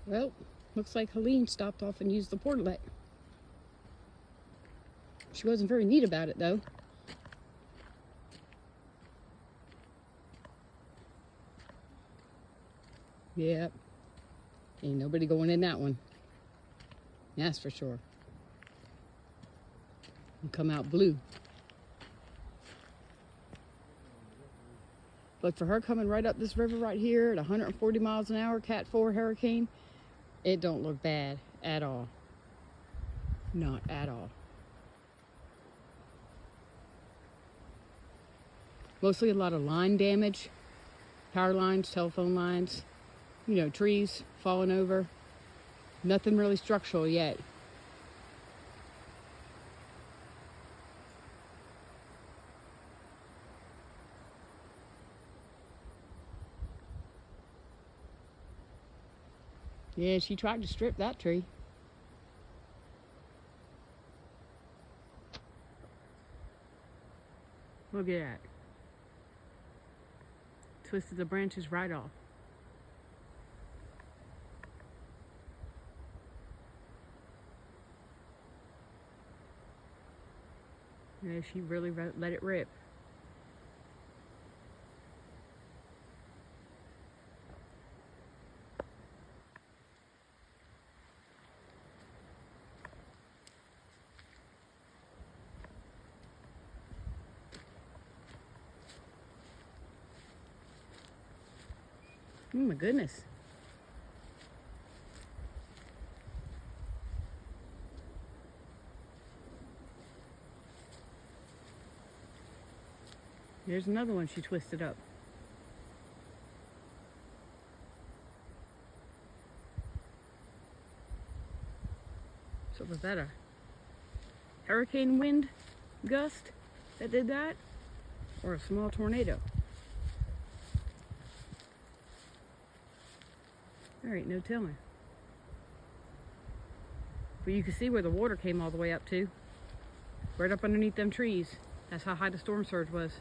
Well, looks like Helene stopped off and used the portalet. She wasn't very neat about it, though. Yep. Ain't nobody going in that one. That's for sure. And come out blue. But for her coming right up this river right here at 140 miles an hour, Cat 4 hurricane, it don't look bad at all. Not at all. Mostly a lot of line damage. Power lines, telephone lines, you know, trees falling over. Nothing really structural yet. Yeah, she tried to strip that tree. Look at that. Twisted the branches right off. Yeah, she really let it rip. Oh my goodness. There's another one she twisted up. So was that a hurricane wind gust that did that? Or a small tornado? There ain't no telling. But you can see where the water came all the way up to. Right up underneath them trees. That's how high the storm surge was.